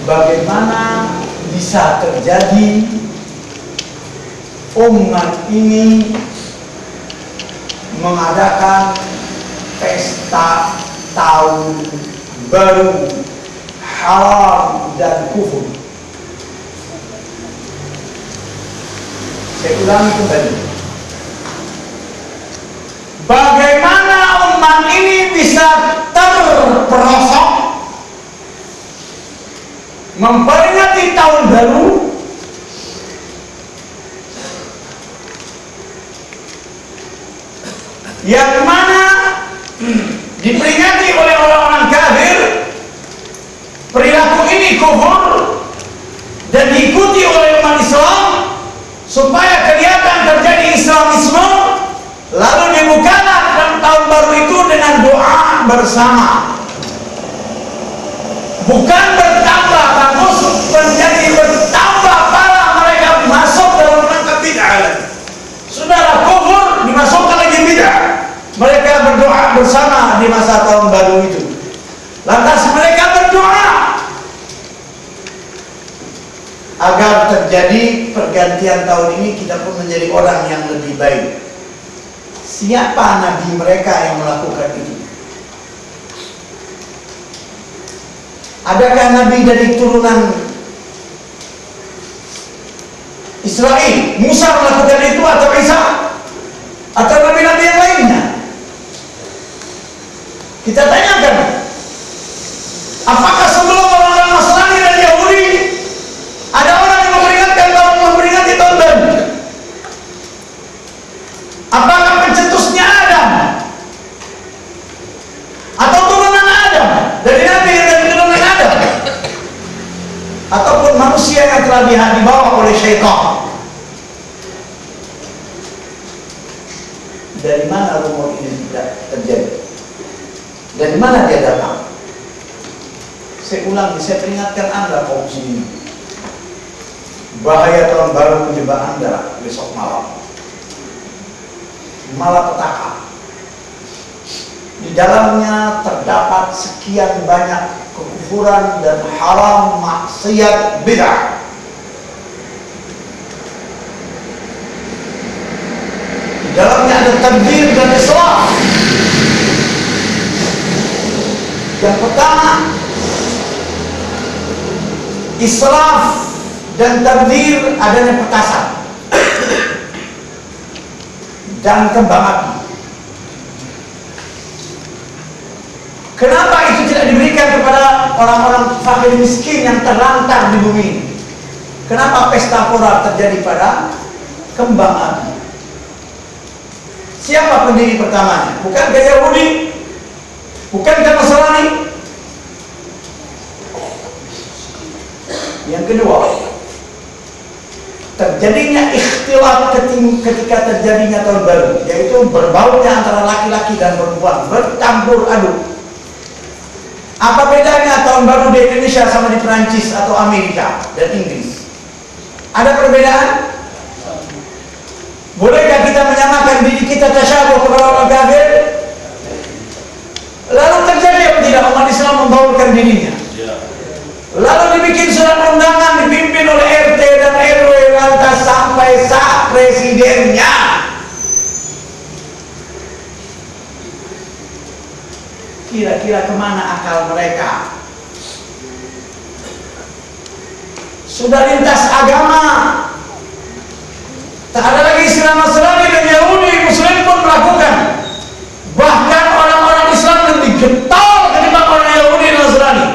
bagaimana bisa terjadi umat ini mengadakan pesta tahun baru haram dan kufur. Saya ulangi kembali. Bagaimana umat ini bisa terperosok memperingati tahun baru yang mana diperingati oleh orang-orang kafir? Perilaku ini kufur dan diikuti oleh umat Islam supaya kelihatan terjadi Islamisme, lalu dibukalah dalam tahun baru itu dengan doa bersama, bukan bertambah bagus, menjadi bertambah parah mereka masuk dalam rangka bid'ah. Saudara, kufur dimasukkan lagi bid'ah. Mereka berdoa bersama di masa tahun baru itu. Lantas mereka berdoa agar terjadi pergantian tahun ini kita pun menjadi orang yang lebih baik. Siapa nabi mereka yang melakukan itu? Adakah nabi dari turunan Israel, Musa melakukan itu, atau Isa, atau nabi-nabi yang lainnya? Kita tanyakan, apakah sebelum orang-orang Nasrani dan Yahudi ada orang yang memperingati tahun baru? Apakah pencetusnya Adam atau turunan Adam, dari nabi yang dari turunan Adam, ataupun manusia yang telah dibawa oleh syaitan? Dari mana rumor ini tidak terjadi? Dari mana dia datang? Saya ulangi, saya peringatkan Anda kaum muslimin, bahaya tahun baru menjebak Anda besok malam. Malapetaka. Di dalamnya terdapat sekian banyak kekufuran dan haram, maksiat, bid'ah. Di dalamnya ada tabdil dan islah. Yang pertama, israf dan tabdil adanya petasan dan kembang api. Kenapa itu tidak diberikan kepada orang-orang fakir miskin yang terlantar di bumi ini? Kenapa pesta pora terjadi pada kembang api? Siapa pendiri pertamanya? Bukankah Yahudi? Bukankah Nasrani? Yang kedua, terjadinya ikhtilat ketika terjadinya tahun baru, yaitu berbaunya antara laki-laki dan perempuan, bercampur aduk. Apa bedanya tahun baru di Indonesia sama di Perancis atau Amerika dan Inggris? Ada perbedaan? Bolehkah kita menyamakan diri kita tasyabuh kepada orang kafir? Lalu terjadi apa tidak? Umat Islam membaurkan dirinya. Lalu dibikin surat undangan dipimpin oleh RT dan RW, lantas sampai saat presidennya. Kira-kira kemana akal mereka? Sudah lintas agama, tak ada lagi istilah Nasrani dan Yahudi, Muslim pun melakukan. Bahkan orang-orang Islam lebih getol ketimbang orang Yahudi dan Nasrani.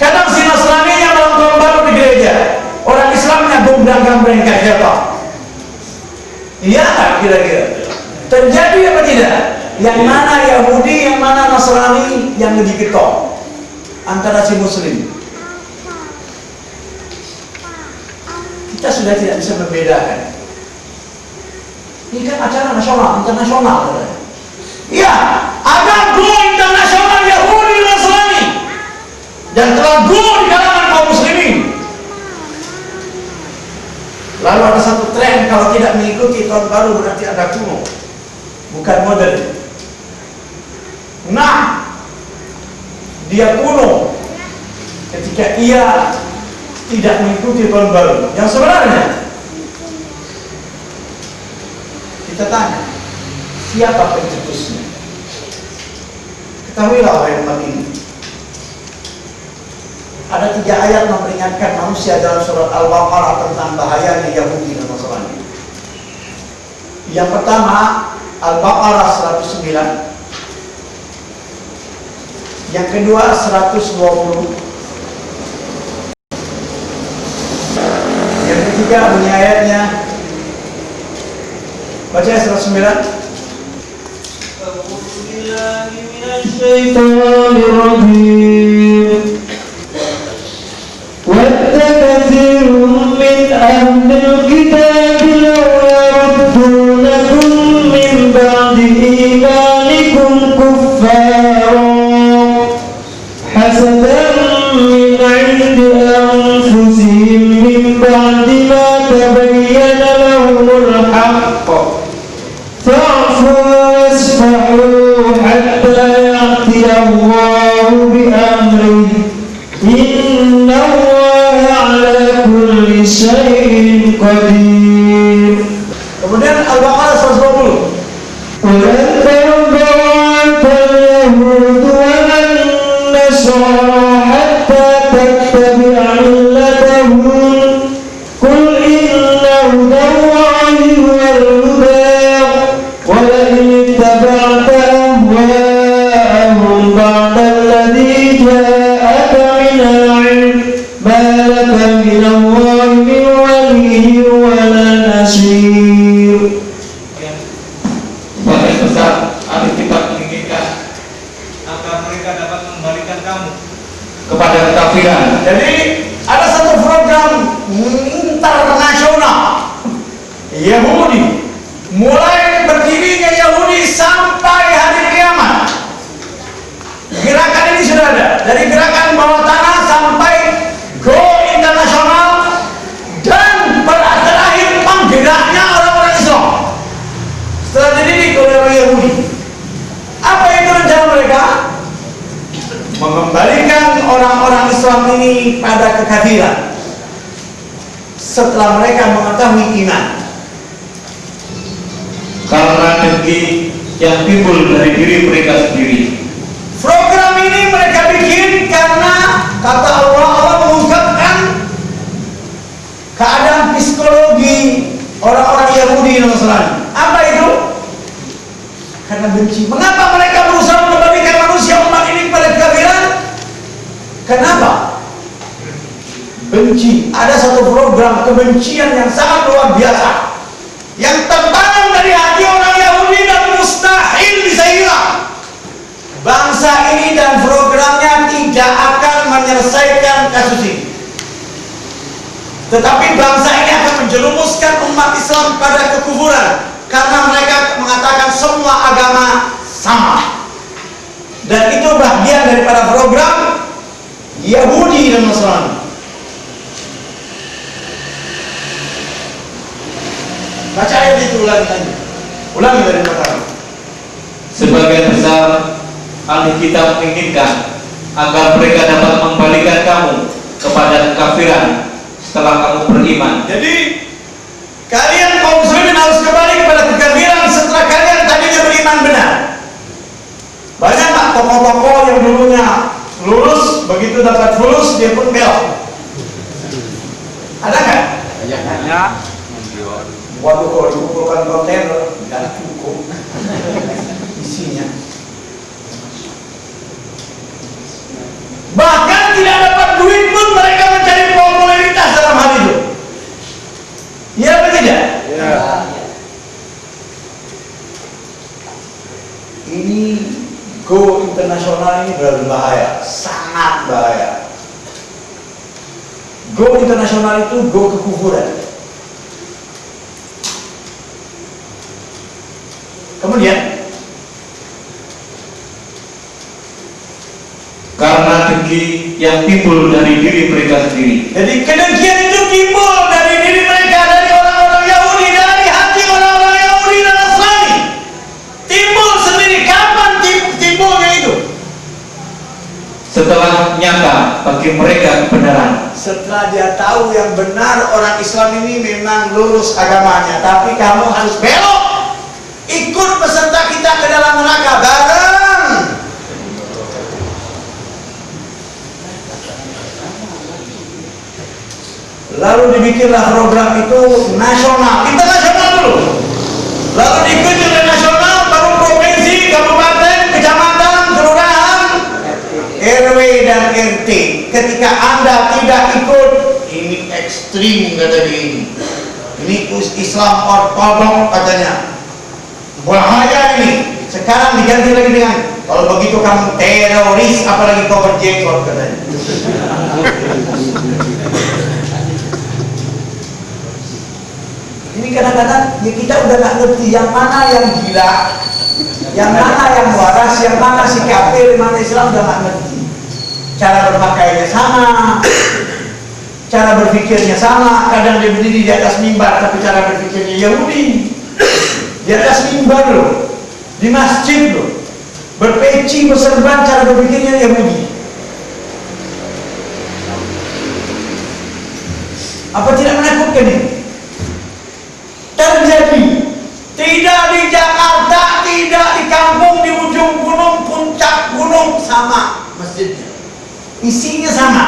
Kadang si Nasrani yang dalam tahun baru di gereja, orang Islamnya gombrang-gambreng kayak siapa? Iya tak kira-kira? Terjadi apa tidak? Yang mana Yahudi, yang mana Nasrani yang lebih getol antara si Muslim? Kita sudah tidak bisa membedakan. Ini kan acara nasional, internasional. Iya, ada go internasional Yahudi dan Nasrani dan telah go di kalangan kaum muslimin. Lalu ada satu tren, kalau tidak mengikuti tahun baru berarti ada kuno, bukan modern. Nah, dia kuno ketika ia tidak mengikuti tahun baru. Yang sebenarnya kita tanya, siapa pencetusnya? Ketahuilah wahai umat ini, ada 3 ayat memperingatkan manusia dalam surat Al-Baqarah tentang bahayanya Yahudi dan Nasrani. Yang pertama, Al-Baqarah 109. Yang kedua 120. Yang ketiga bunyi ayatnya. Baca 109. ود كثير من أهل الكتاب لو يردونكم من بعد إيمانكم كفارا حسدا من عند أنفسهم من بعد ما تبين لهم الحق فاعفوا واصفحوا حتى يأتي الله بأمره إن الله على كل شيء قدير. Kemudian Al-Baqarah 120. ولن ترضى عنك اليهود ولا النصارى حتى تتبع ملتهم قل إن هدى الله هو الهدى ولئن اتبعت أهواءهم بعد الذي جاءك من العلم ما لك من الله من ولي ولا نصير. Sebagai besar, ahli kitab menginginkan agar mereka dapat mengembalikan kamu kepada kekafiran. Jadi ada satu program internasional Yahudi, mulai berdirinya Yahudi sampai hari kiamat. Gerakan ini sudah ada, dari gerakan bawah tanah sampai go internasional, dan terakhir penggeraknya orang-orang Islam setelah dididik oleh orang Yahudi. Apa itu rencana mereka? Mengembalikan orang-orang Islam ini pada kekafiran setelah mereka mengetahui iman. Karena dengki yang timbul dari diri mereka sendiri. Program ini mereka bikin karena kata Allah mengungkapkan keadaan psikologi orang-orang Yahudi dan Nasrani. Apa itu? Karena benci. Mengapa mereka berusaha mengembalikan manusia umat ini pada kekafiran? Kenapa? Benci. Ada satu program kebencian yang sangat luar biasa yang tertanam dari hati orang Yahudi dan mustahil bisa hilang. Bangsa ini dan programnya tidak akan menyelesaikan kasus ini, tetapi bangsa ini akan menjerumuskan umat Islam pada kekufuran karena mereka mengatakan semua agama sama, dan itu bagian daripada program Yahudi dan Nasrani. Baca ayat itu ulangi dari pertama. Sebagian besar ahli kitab menginginkan agar mereka dapat mengembalikan kamu kepada kekafiran setelah kamu beriman. Jadi kalian kaum muslimin harus kembali kepada kekafiran setelah kalian tadinya beriman benar. Banyak nggak tokoh-tokoh yang dulunya lulus, begitu dapat fulus dia pun belok? Ada nggak? Banyak. Waduh, kalau dikumpulkan kontainer nggak cukup isinya. Bahkan tidak dapat duit pun mereka mencari popularitas dalam hal itu. Iya apa tidak? Ya. Ini go internasional ini berbahaya, sangat bahaya. Go internasional itu go kekufuran. Kemudian karena dengki yang timbul dari diri mereka sendiri. jadi kedengkian itu timbul dari diri mereka, dari orang-orang Yahudi, dari hati orang-orang Yahudi dan Nasrani. Timbul sendiri. Kapan timbulnya itu? Setelah nyata bagi mereka kebenaran. Setelah dia tahu yang benar, orang Islam ini memang lurus agamanya, tapi kamu harus belok, ikut peserta kita ke dalam neraka bareng. Lalu dibikinlah program itu nasional, internasional dulu, lalu diikuti oleh nasional, baru provinsi, kabupaten, kecamatan, kelurahan, RW dan RT. Ketika Anda tidak ikut, ini ekstrim kata dia ini Islam ortodok katanya, bahaya ini. Sekarang diganti lagi dengan, kalau begitu kamu teroris, apalagi kau berjenggot katanya. Ini kadang-kadang ya kita udah nggak ngerti yang mana yang gila, yang mana yang waras, yang mana si kafir, mana Islam, udah nggak ngerti. Cara berpakaiannya sama, cara berpikirnya sama. Kadang dia berdiri di atas mimbar, tapi cara berpikirnya Yahudi. Di atas mimbar loh, di masjid loh, berpeci, berserban, cara berpikirnya Yahudi. Apa tidak menakutkan ini? Terjadi tidak di Jakarta, tidak di kampung, di ujung gunung, puncak gunung, sama masjidnya, isinya sama.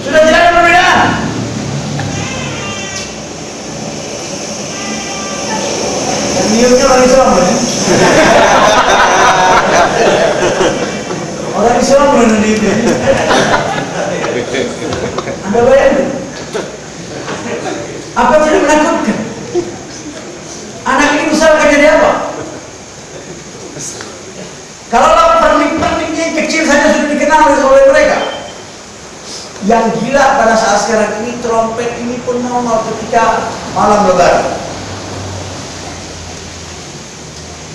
Sudah tidak ada perbedaan. Yang niatnya orang Islam kan? Orang Islam benar itu. Anda bayangkan? Apa tidak menakutkan? Anak ini besar akan jadi apa? Kalau pernik-perniknya yang kecil saja sudah dikenal oleh mereka. Yang gila pada saat sekarang ini, trompet ini pun nongol ketika malam lebaran.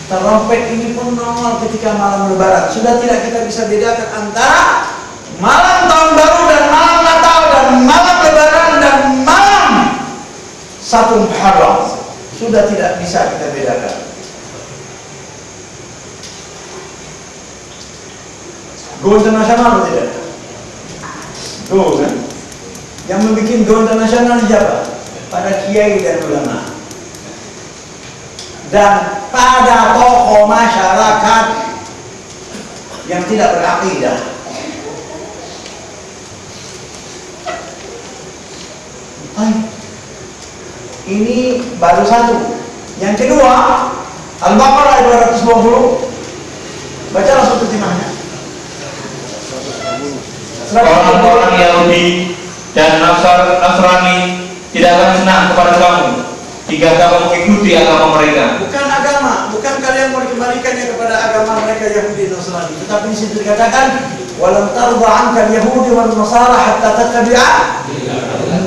Trompet ini pun nongol ketika malam lebaran. Sudah tidak kita bisa bedakan antara malam tahun baru dan malam Natal dan malam lebaran dan malam 1 Muharram. Sudah tidak bisa kita bedakan. Go internasional atau tidak? Go kan? Yang membuat go internasional siapa? Pada kiai dan ulama dan pada tokoh masyarakat yang tidak berakidah. Ini baru satu. Yang kedua, Al-Baqarah 220. Bacalah satu terjemahnya. Orang-orang Yahudi dan Nasrani tidak akan senang kepada kamu jika kamu mengikuti agama mereka. Bukan agama, bukan kalian mau dikembalikannya kepada agama mereka Yahudi dan Nasrani. Tetapi di situ dikatakan, "Walam tarda 'anka al-yahudi wan nasara hatta tattabi'a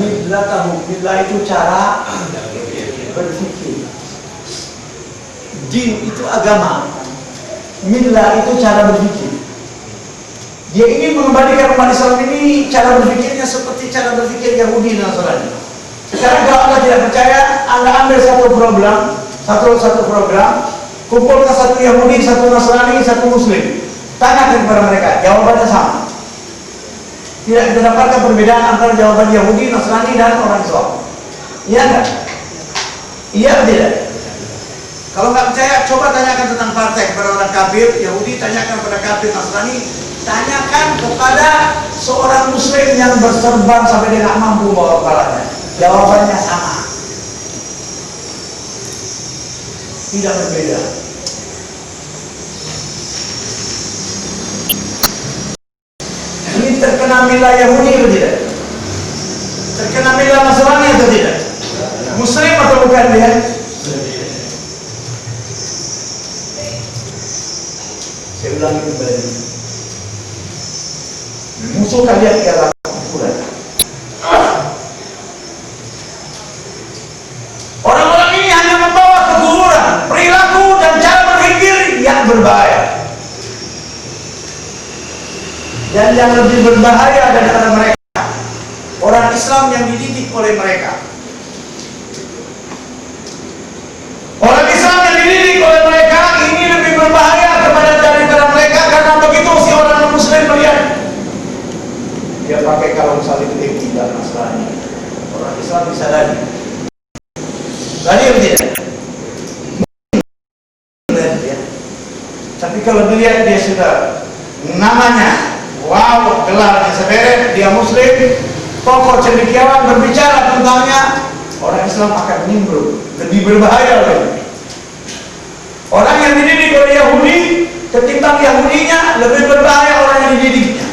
millatahum." Millah itu cara berpikir. Din itu agama. Millah itu cara berpikir. Dia ingin mengembalikan umat Islam ini cara berpikirnya seperti cara berpikir Yahudi dan Nasrani. Sekarang kalau Anda tidak percaya, Anda ambil satu program, kumpulkan satu Yahudi, satu Nasrani, satu Muslim, tanyakan kepada mereka, jawabannya sama. Tidak kita dapatkan perbedaan antara jawaban Yahudi, Nasrani dan orang Islam. Iya enggak? Iya atau tidak? Kalau nggak percaya, coba tanyakan tentang partai kepada orang kafir Yahudi, tanyakan kepada kafir Nasrani, tanyakan kepada seorang Muslim yang berserban sampai dia nggak mampu bawa kepalanya. Jawabannya sama, tidak berbeda. Ini terkena milah Yahudi atau tidak? Terkena milah Nasrani atau tidak? Muslim atau bukan dia? Saya ulangi kembali. Musuh kalian ialah kekufuran. Orang-orang ini hanya membawa kekufuran, perilaku dan cara berpikir yang berbahaya. Dan yang lebih berbahaya daripada mereka, orang Islam yang dididik oleh mereka. Orang Islam yang dididik oleh mereka ini lebih berbahaya daripada mereka, karena begitu si orang Muslim Dia pakai kalung salib tidak Nasrani. Orang Islam bisa lagi. Tadi atau tidak? Ya. Tapi kalau dilihat dia sudah namanya, wow, gelarnya seberet, dia Muslim, tokoh cendekiawan berbicara tentangnya, orang Islam akan nimbrung, lebih berbahaya lagi. Orang yang dididik oleh Yahudi ketimbang Yahudinya lebih berbahaya orang yang dididiknya.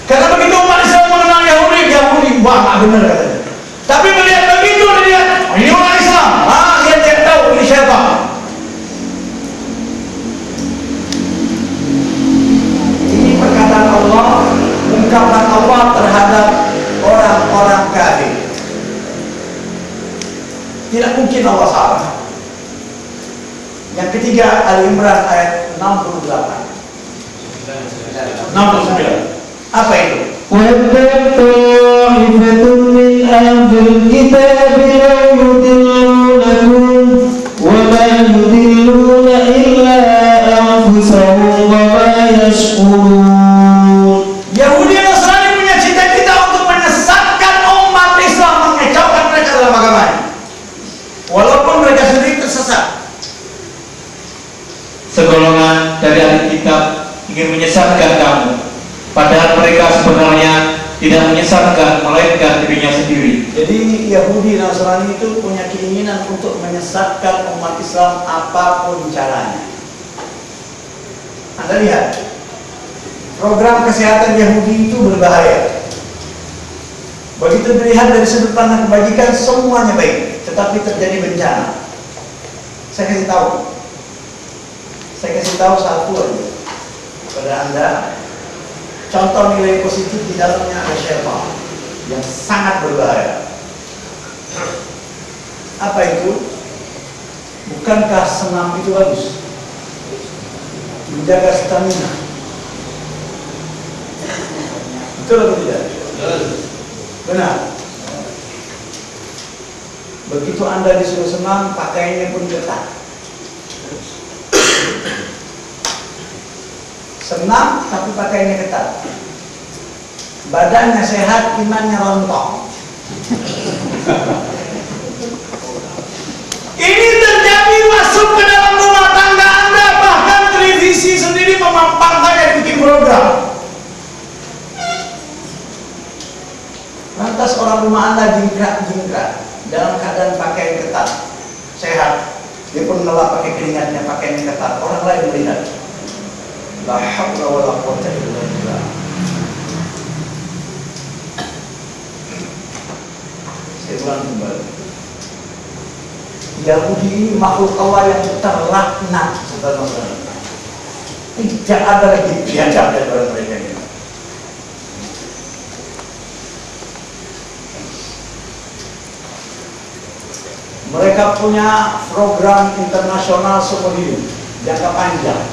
Karena begitu umat Islam mengenal Yahudi, wah nggak benar katanya. Tapi melihat begitu dia, ini orang Islam, dia tidak tahu ini siapa. Ini perkataan Allah, ungkapan Allah terhadap orang-orang kafir. Tidak mungkin Allah salah. Yang ketiga, Al-Imran ayat 68. 69. Apa itu? وَدَّتْ طَائِفَةٌ مِّنْ أَهْلِ الْكِتَابِ لَوْ يُضِلُّونَكُمْ وَمَا يُضِلُّونَ إِلَّا أَنفُسَهُمْ وَمَا يَشْعُرُونَ. Yahudi dan Nasrani punya cita-cita untuk menyesatkan umat Islam, mengecaukan mereka dalam agamanya, walaupun mereka sendiri tersesat. Segolongan dari ahli kitab ingin menyesatkan kamu, padahal mereka sebenarnya tidak menyesatkan melainkan dirinya sendiri. Jadi Yahudi dan Nasrani itu punya keinginan untuk menyesatkan umat Islam apapun caranya. Anda lihat, program kesehatan Yahudi itu berbahaya. Begitu dilihat dari sudut pandang kebajikan, semuanya baik, tetapi terjadi bencana. Saya kasih tahu satu aja pada Anda. Contoh nilai positif di dalamnya ada syaitan yang sangat berbahaya. Apa itu? Bukankah senam itu bagus? Menjaga stamina. Betul atau tidak? Benar. Begitu Anda disuruh senam, pakaiannya pun ketat. Senam tapi pakainya ketat. Badannya sehat, imannya rontok. Ini terjadi masuk ke dalam rumah tangga Anda, bahkan televisi sendiri memampangkannya, bikin program. Lantas orang rumah Anda jingkrak dalam keadaan pakaian ketat, sehat. Dia pun ngelap pakai keringatnya, pakaiannya ketat. Orang lain melihat. La haula wala quwwata illa billah. Saya ulang kembali. Yahudi ini makhluk Allah yang terlaknat, saudara-saudara. Tidak ada lagi biadab dari mereka ini. Mereka punya program internasional seumur hidup jangka panjang,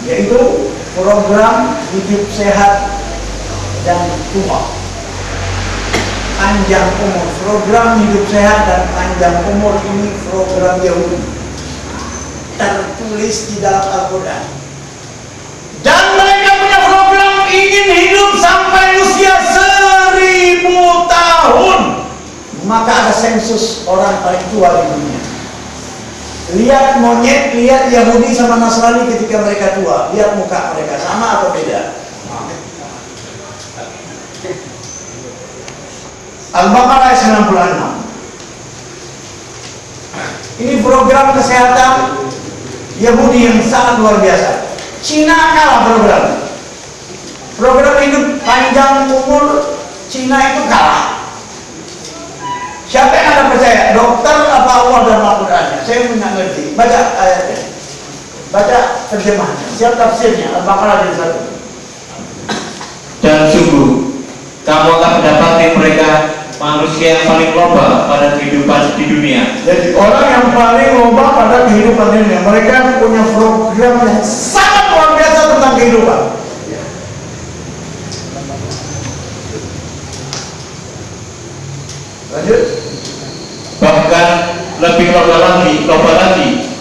yaitu program hidup sehat dan tua, panjang umur. Program hidup sehat dan panjang umur ini program Yahudi, tertulis di dalam Al-Quran. Dan mereka punya program ingin hidup sampai usia 1000 tahun. Maka ada sensus orang paling tua di dunia. Lihat monyet, lihat Yahudi sama Nasrani ketika mereka tua. Lihat muka mereka, sama atau beda? Al-Baqarah ayat 96. Ini program kesehatan Yahudi yang sangat luar biasa. Cina kalah program. Program hidup panjang umur Cina itu kalah. Siapa yang Anda percaya? Dokter apa Allah dan Al-Qurannya? Saya tidak ngerti. Baca ayatnya, baca terjemahnya, siap tafsirnya. Al-Baqarah ayat 1. Dan sungguh kamu akan mendapati mereka manusia yang paling loba pada kehidupan di dunia. Jadi orang yang paling loba pada kehidupan dunia. Mereka punya program yang sangat luar biasa tentang kehidupan. Lanjut. Bahkan lebih loba lagi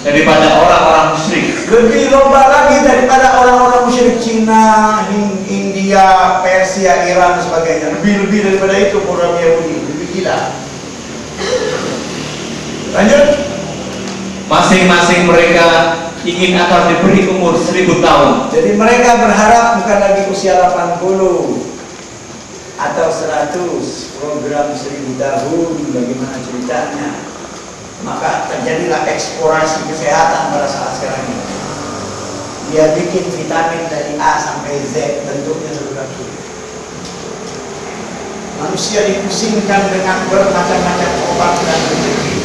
daripada orang-orang musyrik. Lebih loba lagi daripada orang-orang musyrik. musyrik Cina, India, Persia, Iran dan sebagainya. Lebih daripada itu program Yahudi, lebih gila. Lanjut. Masing-masing mereka ingin akan diberi umur 1000 tahun. Jadi mereka berharap bukan lagi usia 80 atau 100, program 1000 tahun, bagaimana ceritanya. Maka terjadilah eksplorasi kesehatan pada saat sekarang ini. Dia bikin vitamin dari A sampai Z, bentuknya seperti itu. Manusia dipusingkan dengan bermacam-macam obat dan rezeki.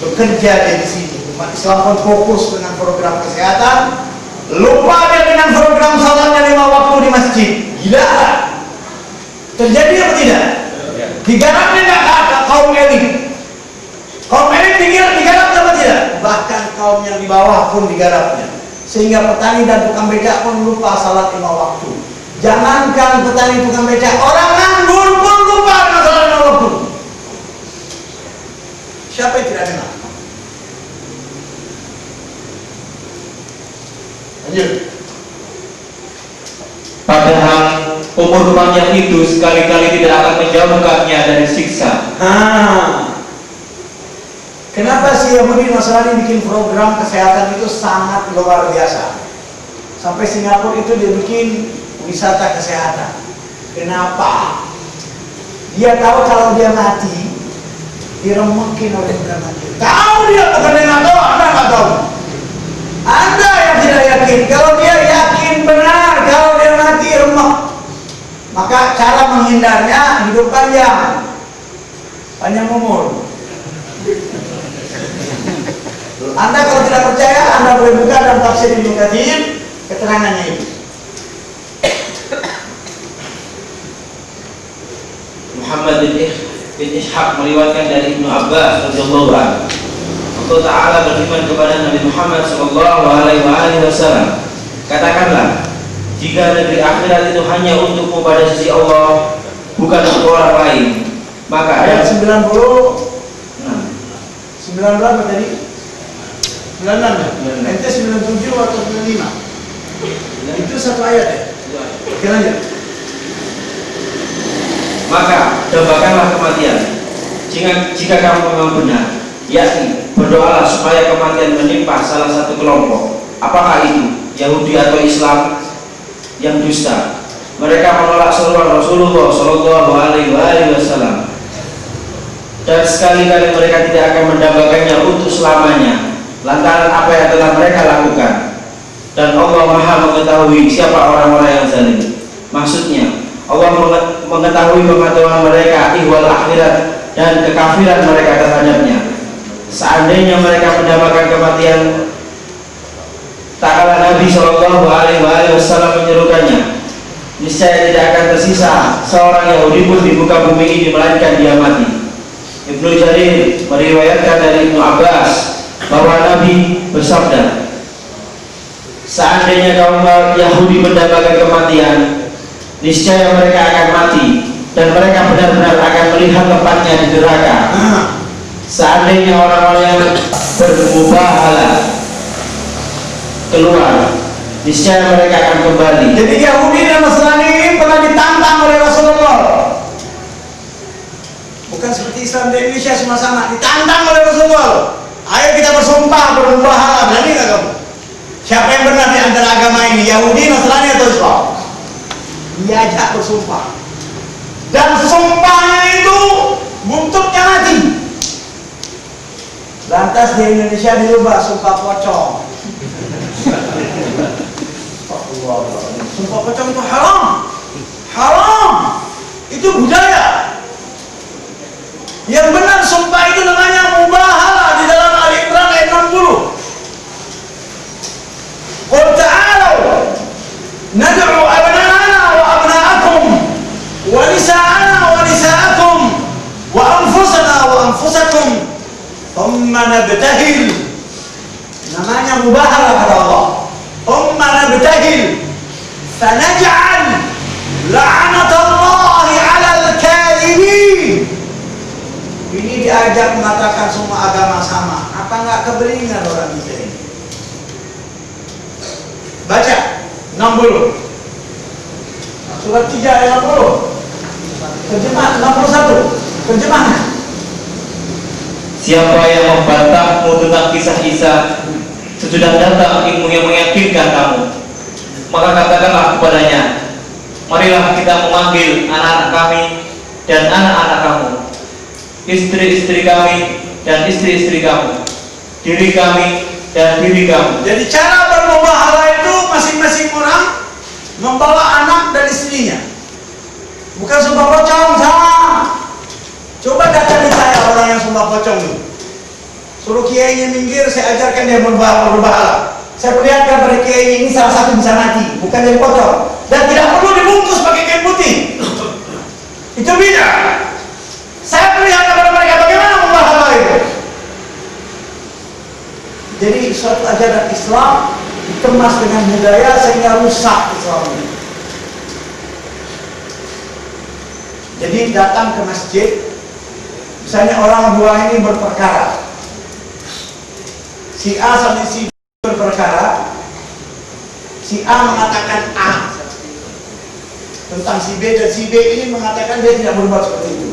Bekerja di sini. Umat Islam pun fokus dengan program kesehatan, lupa dia dengan program salatnya 5 waktu di masjid. Gila. Terjadi apa tidak? Digarapnya nggak kaum elit. Kaum elit digarap apa tidak? Bahkan kaum yang di bawah pun digarapnya. Sehingga petani dan tukang becak pun lupa salat 5 waktu. Jangankan petani tukang becak, orang nganggur pun lupa dengan salat 5 waktu. Siapa yang tidak dengar? Lanjut. Padahal umur panjang itu sekali-kali tidak akan menjauhkannya dari siksa. Kenapa si Yahudi Nasrani bikin program kesehatan itu sangat luar biasa? Sampai Singapura itu dia bikin wisata kesehatan. Kenapa? Dia tahu kalau dia mati, diremekin oleh bukan mati. Tahu dia bukan yang nggak tahu, Anda nggak tahu. Anda yang tidak yakin. Kalau dia yakin benar, kalau dia mati remek, maka cara menghindarnya hidup panjang, panjang umur. Anda kalau tidak percaya, Anda boleh buka dalam tafsir Ibnu Katsir keterangannya itu. Muhammad bin Ishaq meriwayatkan dari Ibnu Abbas radhiyallahu anhu. Allah Ta'ala berfirman kepada Nabi Muhammad sallallahu alaihi wasallam, katakanlah, jika negeri akhirat itu hanya untukmu pada sisi Allah, bukan untuk orang lain, maka ayat 90 berapa tadi? 96 ya? Ente 97 atau 95? Itu satu ayat ya? Oke, lanjut. Maka dambakanlah kematian jika kamu memang benar, yakni berdoalah supaya kematian menimpa salah satu kelompok, apakah itu Yahudi atau Islam yang dusta. Mereka menolak seruan Rasulullah Shallallahu Alaihi Wasallam, dan sekali-kali mereka tidak akan mendambakannya untuk selamanya lantaran apa yang telah mereka lakukan. Dan Allah Maha mengetahui siapa orang-orang yang zalim. Maksudnya Allah mengetahui pengetahuan mereka ihwal akhirat dan kekafiran mereka terhadapnya. Seandainya mereka mendapatkan kematian, tak kala Nabi Shallallahu Alaihi Wasallam menyerukannya, niscaya tidak akan tersisa seorang Yahudi pun di muka bumi ini melainkan dia mati. Ibnu Jarir meriwayatkan dari Ibnu Abbas bahwa Nabi bersabda, seandainya kaum Yahudi mendapatkan kematian, niscaya mereka akan mati dan mereka benar-benar akan melihat tempatnya di neraka. Seandainya orang-orang yang bermubahalah keluar, niscaya mereka akan kembali. Jadi Yahudi dan Nasrani ini pernah ditantang oleh Rasulullah. Bukan seperti Islam di Indonesia semua sama, ditantang oleh Rasulullah. Ayo kita bersumpah, bermubahalah, berani nggak kamu? Siapa yang benar di antara agama ini, Yahudi, Nasrani atau Islam? Diajak bersumpah. Dan sumpahnya itu buntutnya mati. Lantas di Indonesia dirubah sumpah pocong. Sumpah pocong itu haram. Haram. Itu budaya. Yang benar sumpah itu namanya mubahalah di dalam Al-Imran ayat 60. Qul ta'alu nad'u abna'ana wa abna'akum wa nisa'ana wa nisa'akum wa anfusana wa anfusakum thumma nabtahil. Namanya mubahalah kata Allah. Thumma nabtahil fanaj'al la'natallahi 'alal kadhibin. Ini diajak mengatakan semua agama sama. Apa nggak kebelingan orang kita ini? Baca. 60. Surat 3 ayat 60. Terjemahan 61. Terjemahan. Siapa yang membantahmu tentang kisah-kisah sesudah datang ilmu yang meyakinkan kamu, maka katakanlah kepadanya, marilah kita memanggil anak-anak kami dan anak-anak kamu, istri-istri kami dan istri-istri kamu, diri kami dan diri kamu. Jadi cara bermubahalah itu masing-masing orang membawa anak dan istrinya. Bukan sumpah pocong, sama. Coba datang di saya orang yang sumpah pocong itu. Suruh kiainya minggir, saya ajarkan dia bermubahalah. Saya perlihatkan pada kiai ini salah satu bisa mati, bukan jadi pocong. Dan tidak perlu dibungkus pakai kain putih. Itu beda. Saya perlihatkan kepada mereka bagaimana membahalah itu. Jadi suatu ajaran Islam dikemas dengan budaya sehingga rusak Islam ini. Jadi datang ke masjid, misalnya orang dua ini berperkara, si A sama si B berperkara, si A mengatakan A tentang si B dan si B ini mengatakan dia tidak berbuat seperti itu.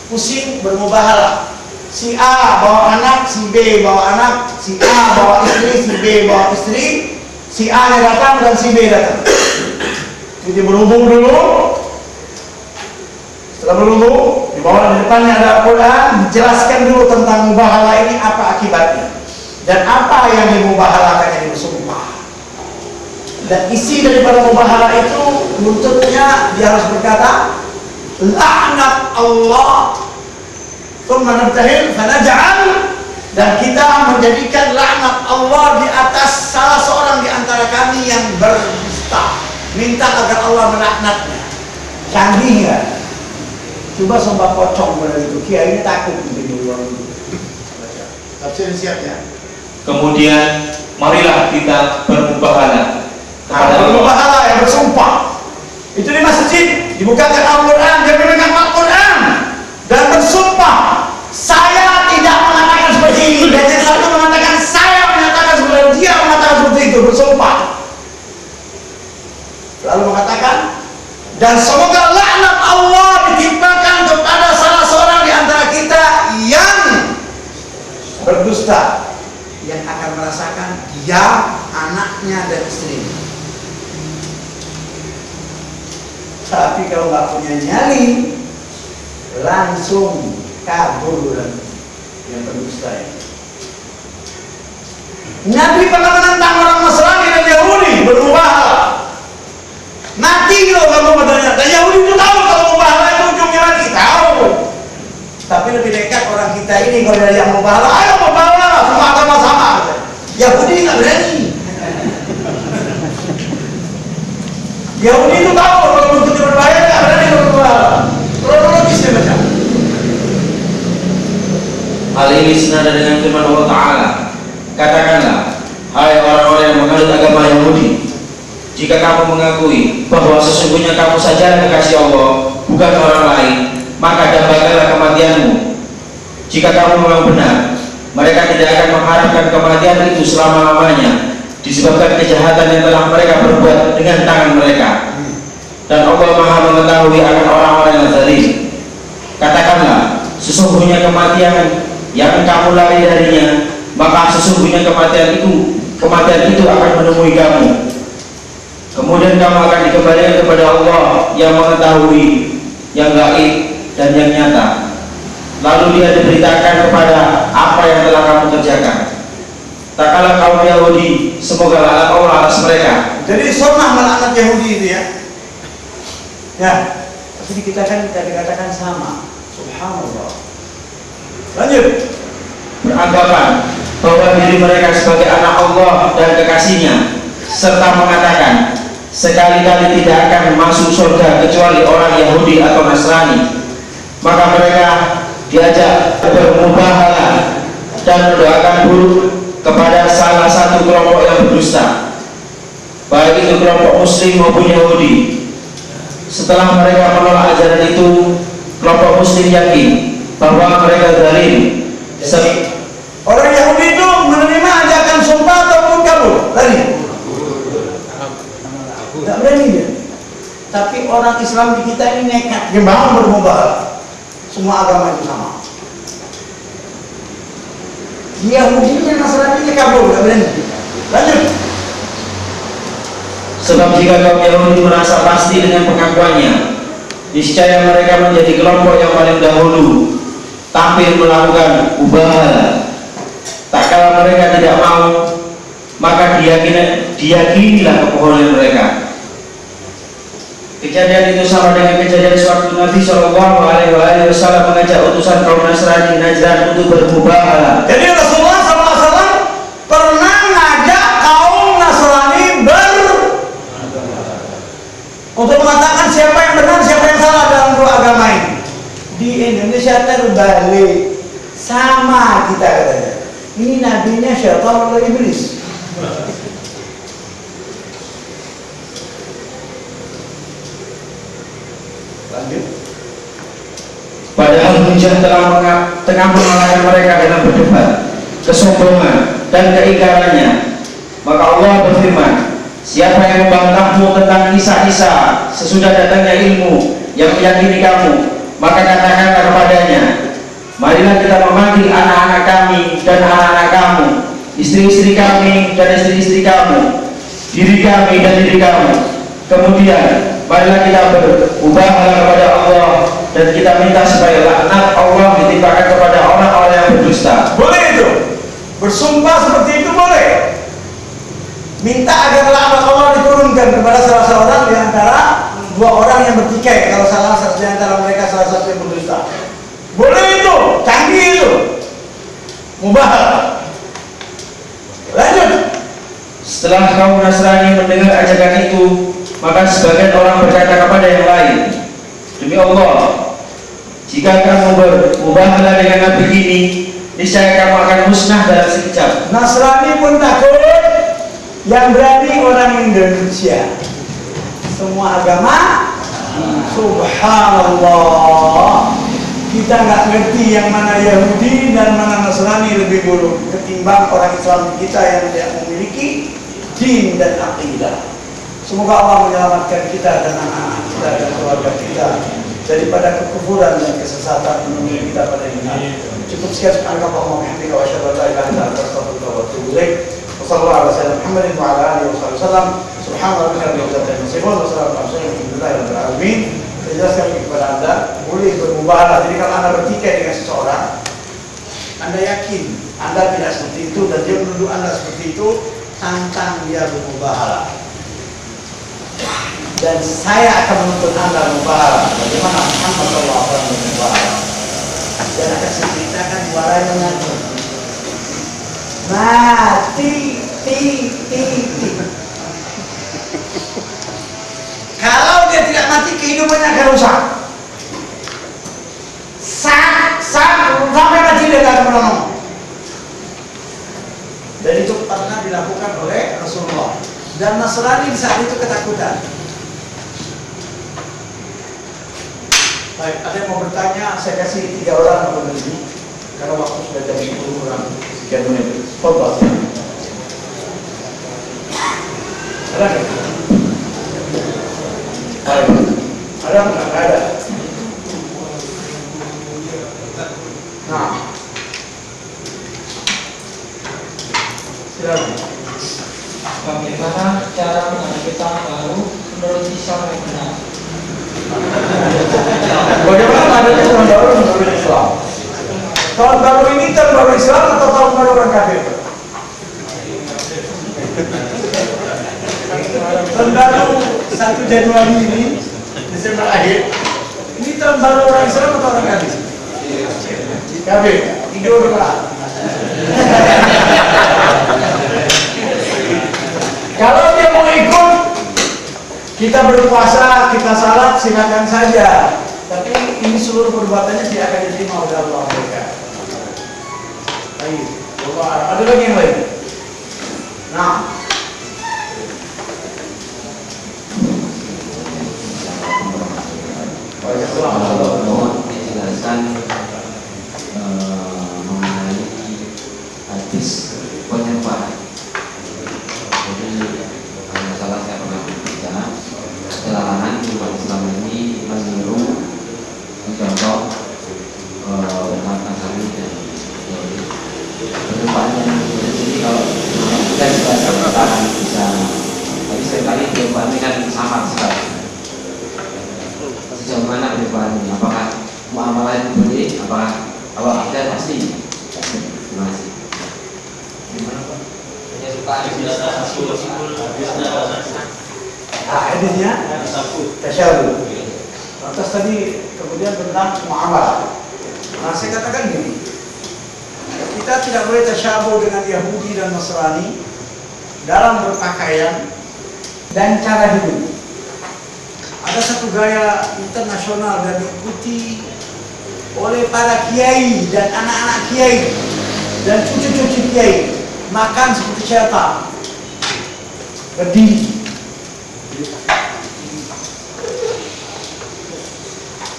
Pusing bermubahalah. Si A bawa anak, si B bawa anak, si A bawa istri, si B bawa istri, si A yang datang dan si B datang. Jadi berhubung dulu. Setelah berhubung, di bawah di depannya ada Al-Quran, dijelaskan dulu tentang mubahalah ini apa akibatnya dan apa yang dimubahalakan yang bersumpah. Dan isi daripada mubahalah itu nuntutnya dia harus berkata, laknat Allah. Thumma nabtahil fanaj'al, dan kita menjadikan laknat Allah di atas salah seorang di antara kami yang berdusta. Minta agar Allah melaknatnya. Canggih nggak? Coba sumpah pocong pada itu. Kiai ini takut di luar itu. Tafsir siapnya. Kemudian marilah kita bermubahalah. Bermubahalah yang bersumpah. Itu di masjid dibukakan Al-Quran, dia memegang Al-Quran dan bersumpah, saya tidak mengatakan seperti ini. Dan yang satu mengatakan saya menyatakan seperti itu, dia mengatakan seperti itu, bersumpah. Lalu mengatakan, dan semoga laknat Allah ditimpakan kepada salah seorang di antara kita yang berdusta, yang akan merasakan dia, anaknya dan istrinya. Tapi kalau nggak punya nyali, langsung kabur yang berdusta ini. Nabi pernah menentang orang Nasrani dan Yahudi bermubahalah. Mati loh kamu katanya. Dan Yahudi itu tahu kalau mubahalah itu ujungnya mati, tahu. Tapi lebih dekat orang kita ini kalau ada yang mubahalah, ayo mubahalah, semua agama sama. Yahudi nggak berani. Yahudi itu tahu kalau mengikuti berbahaya, nggak berani bermubahalah. Kronologis dia baca. Hal ini senada dengan firman Allah Ta'ala. Katakanlah, hai orang-orang yang menganut agama Yahudi, jika kamu mengakui bahwa sesungguhnya kamu saja kekasih Allah, bukan orang lain, maka dambakanlah kematianmu. Jika kamu memang benar, mereka tidak akan mengharapkan kematian itu selama-lamanya, disebabkan kejahatan yang telah mereka perbuat dengan tangan mereka. Dan Allah Maha mengetahui akan orang-orang yang zalim. Katakanlah, sesungguhnya kematian yang kamu lari darinya, maka sesungguhnya kematian itu akan menemui kamu. Kemudian kamu akan dikembalikan kepada Allah yang mengetahui yang gaib dan yang nyata. Lalu dia diberitakan kepada apa yang telah kamu kerjakan. Tak kalah kaum Yahudi, semoga laknat Allah atas mereka. Jadi sunnah melaknat Yahudi itu ya. Ya, tapi kita kan tidak dikatakan sama. Subhanallah. Lanjut. Beranggapan bahwa diri mereka sebagai anak Allah dan kekasihnya, serta mengatakan sekali-kali tidak akan masuk surga kecuali orang Yahudi atau Nasrani. Maka mereka diajak bermubahalah dan mendoakan buruk kepada salah satu kelompok yang berdusta, baik itu kelompok Muslim maupun Yahudi. Setelah mereka menolak ajaran itu, kelompok Muslim yakin bahwa mereka zalim. Orang Yahudi itu menerima ajakan sumpah ataupun kabur? Tadi Nggak berani dia. Tapi orang Islam di kita ini nekat, gimana bermubahalah. Semua agama itu sama. Yahudinya, Nasraninya kabur, nggak berani. Lanjut. Sebab jika kaum Yahudi merasa pasti dengan pengakuannya, niscaya mereka menjadi kelompok yang paling dahulu tampil melakukan mubahalah. Tak kala mereka tidak mau, maka diyakinilah kebohongan mereka. Kejadian itu sama dengan kejadian sewaktu Nabi Shallallahu Alaihi Wasallam mengajak utusan kaum Nasrani Najran untuk bermubahalah. Jadi Rasulullah SAW pernah ngajak kaum Nasrani untuk mengatakan siapa yang benar, siapa yang salah dalam dua agama ini. Di Indonesia terbalik, sama kita katanya. Ini nabinya syaitan atau iblis? Lanjut. Padahal hujah tengah mengalahkan mereka dalam berdebat, kesombongan dan keingkarannya. Maka Allah berfirman, siapa yang membantahmu tentang kisah-kisah sesudah datangnya ilmu yang meyakini kamu, maka katakanlah kepadanya, marilah kita memanggil anak-anak kami dan anak-anak kamu, istri-istri kami dan istri-istri kamu, diri kami dan diri kamu. Kemudian marilah kita bermubahalah kepada Allah dan kita minta supaya laknat Allah ditimpakan kepada orang-orang yang berdusta. Boleh itu? Bersumpah seperti itu boleh. Minta agar laknat Allah diturunkan kepada salah seorang di antara dua orang yang bertikai. Kalau salah satu di antara mereka salah satu yang berdusta. Boleh itu, canggih itu. Mubahalah. Lanjut. Setelah kaum Nasrani mendengar ajakan itu, maka sebagian orang berkata kepada yang lain, demi Allah, jika kamu bermubahalah dengan Nabi ini, niscaya kamu akan musnah dalam sekejap. Nasrani pun takut, yang berani orang Indonesia. Semua agama, subhanallah. Kita nggak ngerti yang mana Yahudi dan mana Nasrani lebih buruk ketimbang orang Islam kita yang tidak memiliki din dan aqidah. Semoga Allah menyelamatkan kita dan anak-anak kita dan keluarga kita daripada kekufuran dan kesesatan menemui kita pada ini. Cukup sekian, subhanallah wa bihamdihi wa asyhadu an la ilaha illa anta astaghfiruka wa atubu ilaik. Wassallallahu ala sayyidina Muhammadin wa ala alihi wasallam. Subhanallah rabbil izzati amma yasifun wa salamun ala mursalin walhamdulillahi rabbil alamin. Saya jelaskan kepada Anda, boleh bermubahalah. Jadi kalau Anda bertikai dengan seseorang, Anda yakin Anda tidak seperti itu dan dia menuduh Anda seperti itu, tantang dia bermubahalah. Dan saya akan menuntut Anda mubahalah. Bagaimana Muhammad SAW bermubahalah? Dan akan saya ceritakan mubahalahnya nanti. Mati, Kalau dia tidak mati, kehidupannya akan rusak. Sampai mati dia akan menolong. Dan itu pernah dilakukan oleh Rasulullah. Dan Nasrani di saat itu ketakutan. Baik, ada yang mau bertanya? Saya kasih 3 orang atau lebih, karena waktu sudah jam 10 kurang sekian menit. Foto. Ada nggak? Ada nggak? Ada. Nah, silakan. Bagaimana cara menghadapi tahun baru menurut Islam yang benar? Bagaimana adanya tahun baru menurut Islam? Tahun baru ini tahun baru Islam atau tahun baru orang kafir? Tahun baru 1 Januari ini, Desember akhir, ini tahun baru orang Islam atau orang kafir? Kafir. Tidur Pak. Kalau dia mau ikut, kita berpuasa, kita salat, silakan saja. Tapi ini seluruh perbuatannya tidak akan diterima oleh Allah mereka. Baik, ada lagi yang lain? Nah, dijelaskan mengenai hadis penyembah. Jadi masalah saya pernah berbicara Hadisnya tasyabuh. Lantas tadi kemudian tentang muamalah. Nah, saya katakan gini, kita tidak boleh tasyabuh dengan Yahudi dan Nasrani dalam berpakaian dan cara hidup. Ada satu gaya internasional dan diikuti oleh para kiai dan anak-anak kiai dan cucu-cucu kiai, makan seperti syaitan, berdiri.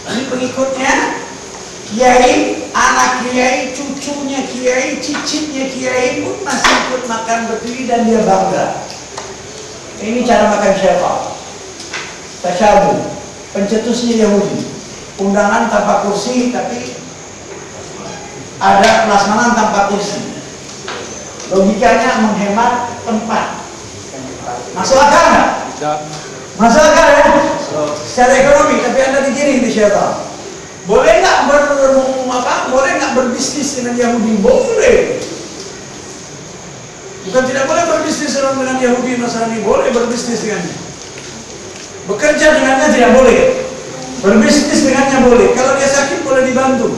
Ini pengikutnya kiai, anak kiai, cucunya kiai, cicitnya kiai pun masih ikut makan berdiri dan dia bangga. Ini cara makan syaitan. Tasyabuh, pencetusnya Yahudi. Undangan tanpa kursi, tapi ada pelaksanaan tanpa kursi. Logikanya menghemat tempat. Masuk akal nggak? Masuk akal ya? Secara ekonomi, tapi Anda digiring di syaitan. Boleh nggak boleh nggak berbisnis dengan Yahudi? Boleh. Bukan tidak boleh berbisnis dengan Yahudi, Nasrani, boleh berbisnis dengannya. Bekerja dengannya tidak boleh. Berbisnis dengannya boleh. Kalau dia sakit boleh dibantu.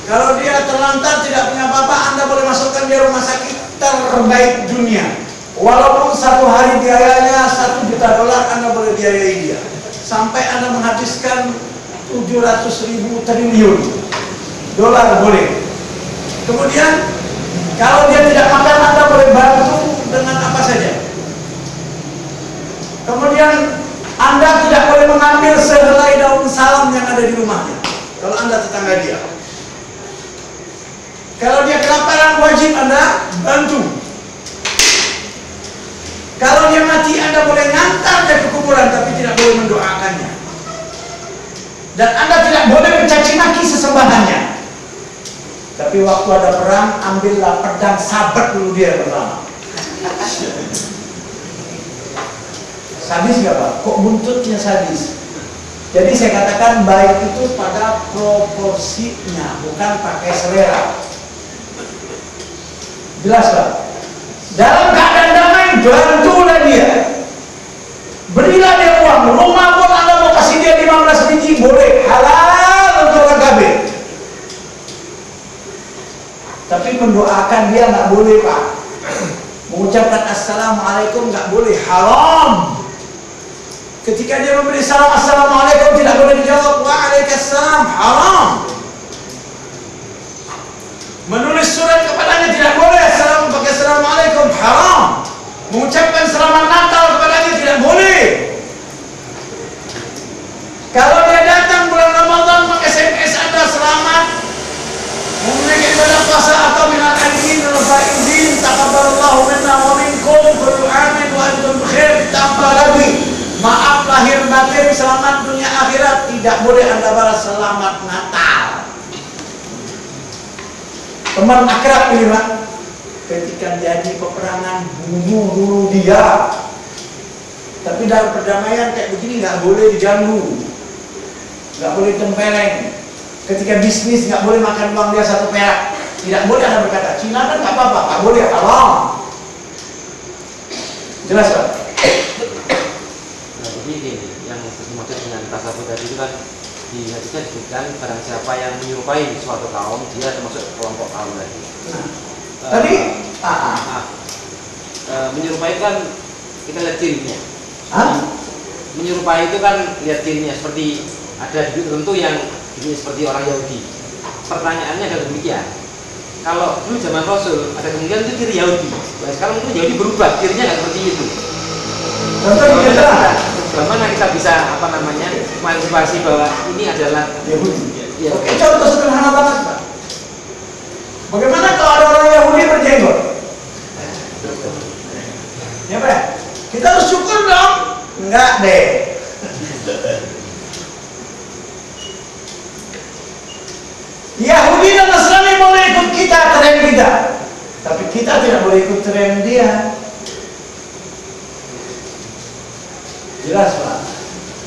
Kalau dia terlantar tidak punya apa-apa, Anda boleh masukkan dia rumah sakit terbaik dunia. Walaupun satu hari biayanya $1 juta, Anda boleh biayai dia. Sampai Anda menghabiskan 700.000 triliun dolar boleh. Kemudian kalau dia tidak makan, Anda boleh bantu dengan apa saja. Kemudian Anda tidak boleh mengambil sehelai daun salam yang ada di rumahnya kalau Anda tetangga dia. Kalau dia kelaparan, wajib Anda bantu. Kalau dia mati, Anda boleh ngantar dia ke kuburan, tapi tidak boleh mendoakannya. Dan Anda tidak boleh mencaci maki sesembahannya. Tapi waktu ada perang, ambillah pedang, sabet dulu dia pertama. Sadis gak Pak? Kok buntutnya sadis? Jadi saya katakan baik itu pada proporsinya, bukan pakai selera. Jelas Pak? Dalam keadaan damai, bantulah dia. Berilah dia uang. Rumah pun Anda mau kasih dia 15 biji, boleh. Halal untuk orang kafir. Tapi mendoakan dia nggak boleh Pak. Mengucapkan assalamualaikum nggak boleh, haram. Ketika dia memberi salam assalamualaikum tidak boleh dijawab waalaikumsalam, haram. Menulis surat kepadanya tidak boleh, pakai assalamualaikum, haram. Mengucapkan selamat Natal kepadanya tidak boleh. Kalau dia datang bulan Ramadan pakai SMS Anda selamat memulai ibadah puasa atau minal aidin wal faizin taqabbalallahu minna wa minkum kullu amin wa antum bikhair, tambah lagi maaf lahir batin, selamat dunia akhirat, tidak boleh Anda balas selamat Natal. Teman akrab ini Pak, ketika jadi peperangan bunuh dulu dia. Tapi dalam perdamaian kayak begini nggak boleh diganggu, nggak boleh tempeleng. Ketika bisnis nggak boleh makan uang dia 1 perak, tidak boleh Anda berkata Cina kan nggak apa-apa, nggak boleh, haram. Jelas Pak? Nah, jadi ini yang dimaksud dengan tasawuf tadi itu kan di hadisnya disebutkan barang siapa yang menyerupai suatu kaum, dia termasuk kelompok kaum tadi. Tadi menyerupai itu kan kita lihat cirinya. Menyerupai itu kan lihat cirinya, seperti ada hidup tertentu yang ini seperti orang Yahudi. Pertanyaannya adalah demikian. Kalau dulu zaman Rasul ada kemungkinan itu ciri Yahudi. Nah, sekarang itu Yahudi berubah, cirinya nggak seperti itu. Bagaimana kita bisa mengantisipasi bahwa ini adalah Yahudi? Ya. Oke, contoh sederhana banget Pak. Bagaimana kalau ada orang Yahudi berjenggot? Ya Pak, kita harus syukur dong? Enggak deh. Yahudi dan Nasrani boleh ikut kita, tren kita, tapi kita tidak boleh ikut tren dia. Jelas Pak?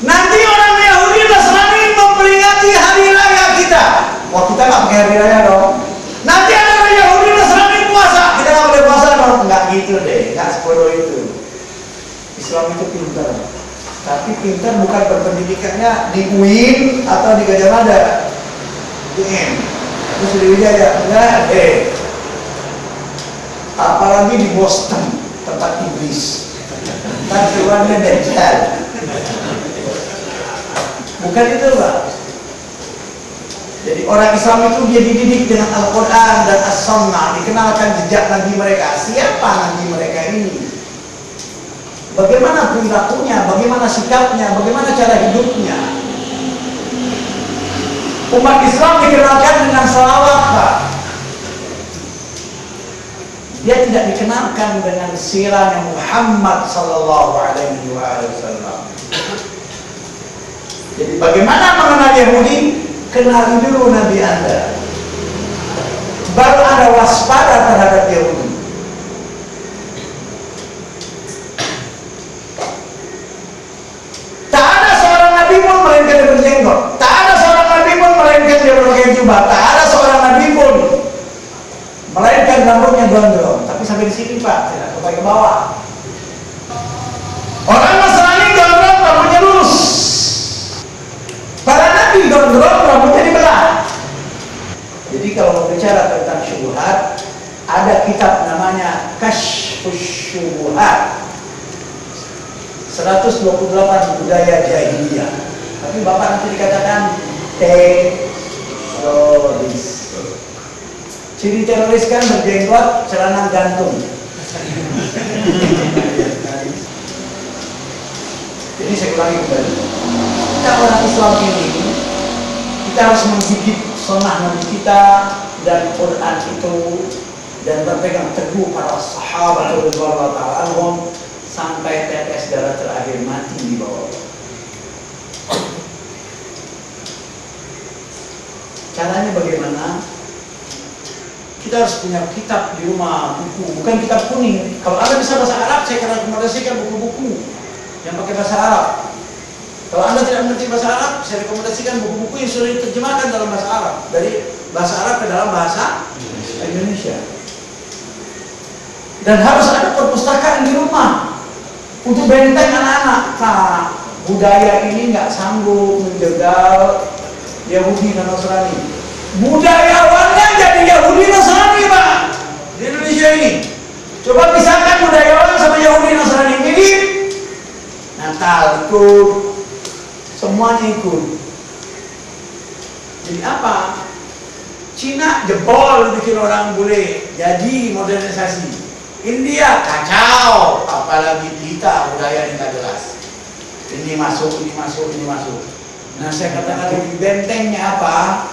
Nanti orang Yahudi dan Nasrani memperingati hari raya kita. Wah, kita nggak pakai hari raya dong. Nanti ada orang Yahudi dan Nasrani puasa, kita nggak boleh puasa dong. Nggak gitu deh, nggak sepuluh itu. Islam itu pintar. Tapi pintar bukan berpendidikannya di UIN atau di Gajah Mada, UIN, terus di Wijaya, enggak apalagi di Boston, tempat iblis, kan keluarnya Dajjal. Bukan itu, Pak. Jadi orang Islam itu dia dididik dengan Al-Quran dan As-Sunnah, dikenalkan jejak Nabi mereka. Siapa Nabi mereka ini? Bagaimana perilakunya, bagaimana sikapnya, bagaimana cara hidupnya. Umat Islam dikenalkan dengan salawat, Pak. Dia tidak dikenalkan dengan sirahnya Muhammad sallallahu alaihi wasallam. Jadi bagaimana mengenal Yahudi? Kenali dulu Nabi Anda, baru Anda waspada terhadap Yahudi. Tak ada seorang Nabi pun melainkan dia berjenggot. Tak ada seorang Nabi pun melainkan dia berpakai jubah. Tak ada seorang Nabi pun melainkan rambutnya gondrong. Tapi sampai di sini, Pak, tidak sampai ke bawah. Orang Nasrani gondrong, rambutnya lurus. Para Nabi gondrong, rambutnya dibelah. Jadi kalau berbicara tentang syubhat, ada kitab namanya Kashfus Syubhat, 128 budaya jahiliyah. Tapi Bapak nanti dikatakan teroris. Ciri teroris kan berjenggot, celana gantung. Jadi saya ulangi kembali. Kita orang Islam ini, kita harus menggigit sunnah Nabi kita dan Quran itu, dan berpegang teguh para sahabat radhiyallahu ta'ala anhum sampai tetes darah terakhir mati di bawah. Caranya bagaimana? Kita harus punya kitab di rumah, buku, bukan kitab kuning. Kalau Anda bisa bahasa Arab, saya akan rekomendasikan buku-buku yang pakai bahasa Arab. Kalau Anda tidak mengerti bahasa Arab, saya rekomendasikan buku-buku yang sudah diterjemahkan dalam bahasa Arab, dari bahasa Arab ke dalam bahasa Indonesia. Dan harus ada perpustakaan di rumah untuk benteng anak-anak. Nah, budaya ini nggak sanggup menjegal Yahudi dan Nasrani. Budayawannya jadi Yahudi Nasrani, Pak, di Indonesia ini. Coba pisahkan budayawan sama Yahudi Nasrani. Jadi Natal ikut, semuanya ikut. Jadi apa? Cina jebol bikin orang bule, jadi modernisasi. India kacau, apalagi kita budaya yang tidak jelas. Ini masuk, ini masuk, ini masuk. Nah, saya katakan lebih bentengnya apa?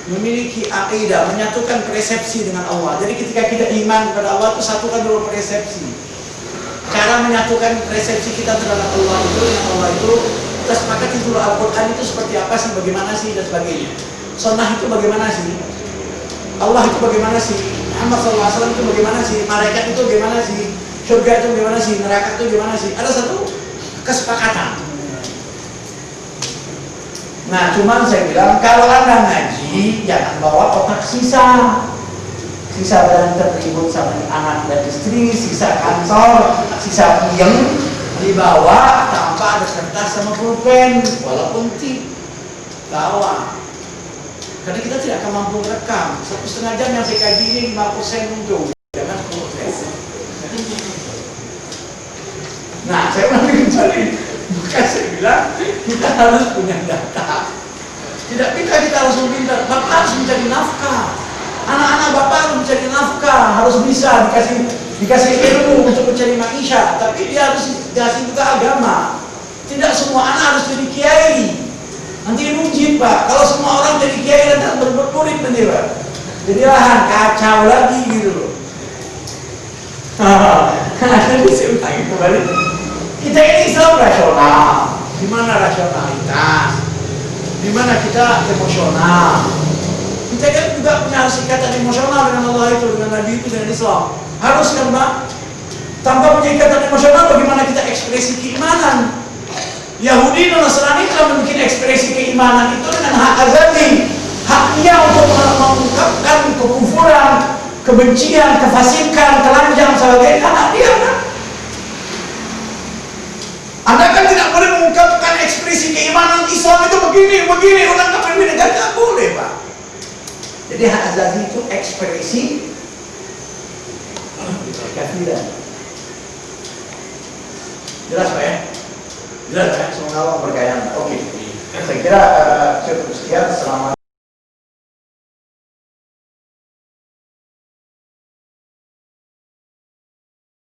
Memiliki akidah, menyatukan persepsi dengan Allah. Jadi ketika kita iman kepada Allah itu satukan dulu persepsi. Cara menyatukan persepsi kita terhadap Allah itu dengan Allah itu, kita sepakati dulu Al-Quran itu seperti apa sih, bagaimana sih, dan sebagainya. Sunnah itu bagaimana sih, Allah itu bagaimana sih, Muhammad SAW itu bagaimana sih, malaikat itu bagaimana sih, surga itu bagaimana sih, neraka itu bagaimana sih. Ada satu kesepakatan. Nah, cuman saya bilang kalau Anda ngaji jangan bawa otak sisa berantem ribut sama anak dan istri, sisa kantor, sisa puyeng dibawa tanpa ada kertas sama pulpen, walaupun tip bawa. Karena kita tidak akan mampu rekam. 1,5 jam yang saya kaji ini 5% untung, jangan 10%. Nah, saya ulangi kembali. Bukan saya bilang kita harus punya data. Tidak kita harus pintar. Bapak harus mencari nafkah. Anak-anak Bapak harus mencari nafkah, harus bisa dikasih ilmu untuk mencari maisha, tapi dia harus dikasih juga agama. Tidak semua anak harus jadi kiai. Nanti rujit, Pak. Kalau semua orang jadi kiai dan bermurid nanti, Pak, jadi lahan kacau lagi gitu loh. Jadi saya ulangi kembali. Kita ini Islam rasional. Di mana rasionalitas? Di mana kita emosional? Kita kan juga punya harus ikatan emosional dengan Allah itu, dengan Nabi itu, dengan Islam. Harus kan, Pak? Tanpa punya ikatan emosional, bagaimana kita ekspresi keimanan? Yahudi dan Nasrani telah membuat ekspresi keimanan itu dengan hak azali, haknya untuk mengungkapkan kekufuran, kebencian, kefasikan, telanjang sebagai anak dia, kan? begini, orang kafir negara nggak boleh Pak. Jadi hak asasi itu ekspresi kafiran. Jelas Pak ya? Jelas Pak ya? Semoga Allah berkaya. Oke. Saya kira cukup sekian. Selamat.